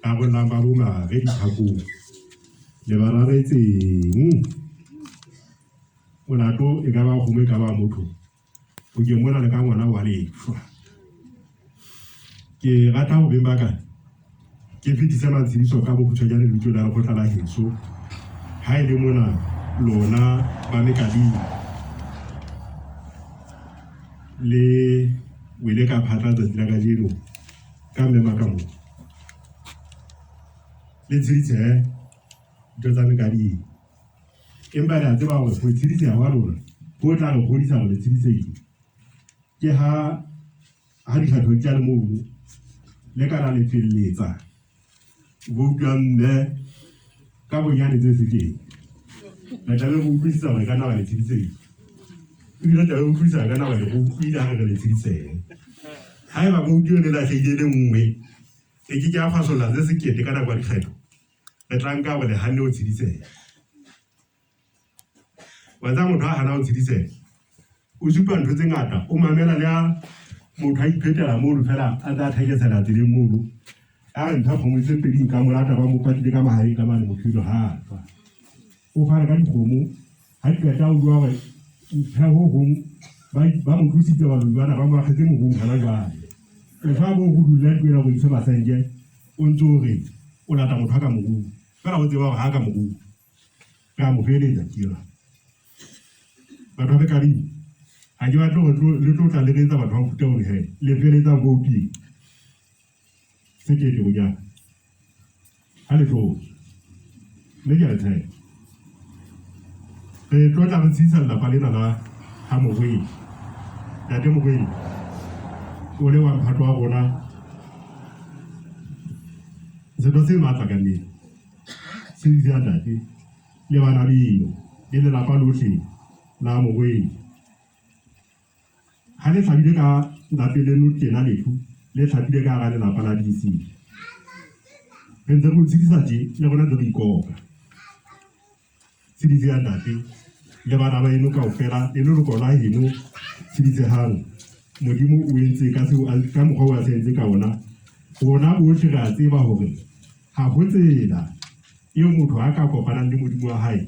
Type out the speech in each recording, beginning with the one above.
a go lamba boma ge di thako le bararetseng molato e ka ba go me ka ba motho o ke mona le ka ngwana wa lefwa ke rata go bemba ka ke fitisa matsidiso ka bokgutshwanyane lebitso la lekgotla la heso ha ile mona lona ba mekadi le wele ka phatla tsatsi la kajeno ka mmema ka mo le tsheditse ntho tsa mekadi empa re a tseba gore go tsheditseha wa lona go tla re godisa gore le tsheditsehile ke ha dikgatho tsa le mobu le kana le felletsa vouta mme ka bonyane tse sekeng la tlabe go utlwisisa gore ka nna ba le tsheditsehile ebile tlabe go utlwisisa ka nna ba le go utlwile ha re le tsheditsehe ha eba vouta yone la tlhaile le nngwe e ke ke a fasolla se sekete ka nako ya dikgetho re tla nka gore hanne o tsheditsehe wa tsa motho a hana o tsheditsehe o supa ntho tse ngata o mamela le a motho a iphetela mono fela a tsa thekesela tseleng mono a re ntho a kgomo tse pedi ka molata ba mo kwatile ka mahae ka mane mothilo ha tswa o fara ka dikgomo ha di qeta o bua gore mpha ho hong ba mo thusitse baloi bana ba mo akgetse mohung hana jwale o fa bo go dula tuela go isa basenge o ntse o re o lata motho a ka mohung fela o tseba gore ha ka mohung ka mo feletsa tira batho ba bekari ha ke batlo go le tlo tla le retsa batho ba mofuta gore he le feletsa voting sekete bonya ha le tlo le ke re tsae re tlo tla re tsisa la palena la ha mogweng ya te mogweng o le wa mphato wa bona se do se matla ka nnete se di ya tate le bana bino le le lapa lotlhe la mogweng ha le tlhabile ka lapeleno tjena lefu le tlhabile ka ga lelapa la DC re ntse go tshedisa je le gona ntse go ikoka tsheditse ya tate le bana ba eno kaofela le leloko la heno tsheditsehang modimo o entse ka mokgwa o a sentse ka ona bona botlhe re a tseba gore ga go tsela eo motho a ka kopanang le modimo wa hae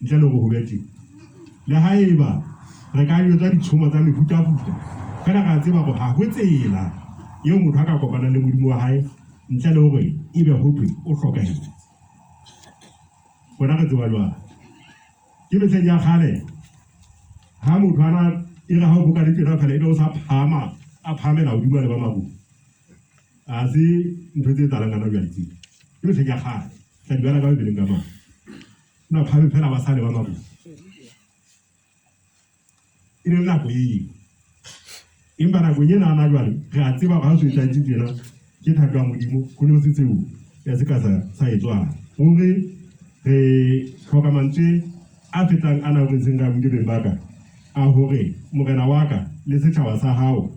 ntle le go go bete le haeba re ka yotsa ditshomo tsa mefutafuta fela ka tseba gore ga go tsela eo motho a ka kopanang le modimo wa hae ntle le gore ebe hothwe o hlokahetse bona re tseba jwang ke metlheng ya kgale ha motho ana e re ha o boka ditena fela ebe o sa phama a phamela hodimo le ba mabu a se ntho tse tsalang kana jwa ditse ke metlheng ya kgale tla di bana ka bebeleng ka mang na phame fela ba sale ba mabu e le nako e empa nako e na jwale re a tseba ga o se tla tsena ke thatwa modimo go ne o se tseo ya se ka sa etswang gore re tlhoka mantswe a fetang ana go tseng ka bodibeng baka a hore morena wa ka le setšhaba sa hao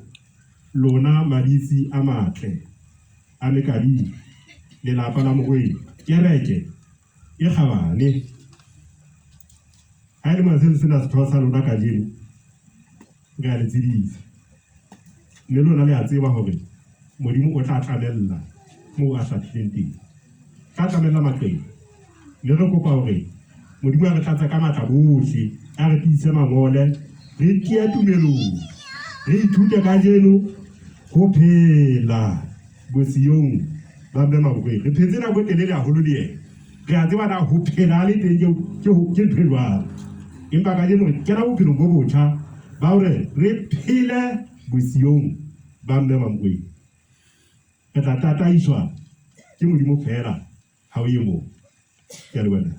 lona madisi a matle a mekadi lelapa la mogweng kereke e kgabane ha ile masele sena setho sa lona ka jeno re a le tsedisa le lona le a tseba hore modimo o tla tlamella mo a sa tlileng teng ka tlamella matleng le re kopa hore modimo a re tlatsa ka matla bohle a re tiise mangole re tia tumelong re ithute ka jeno go phela bosiong ba mme mabogeng re phetse nako e telele haholo le ena re a tseba na go phela le teng ke ntho e jwalo empa ka jeno re kena bophelong bo botjha ba hore re phele bosiong ba mme mabogeng re tla tataiswa ke modimo fela ha o ye moo ke a le bona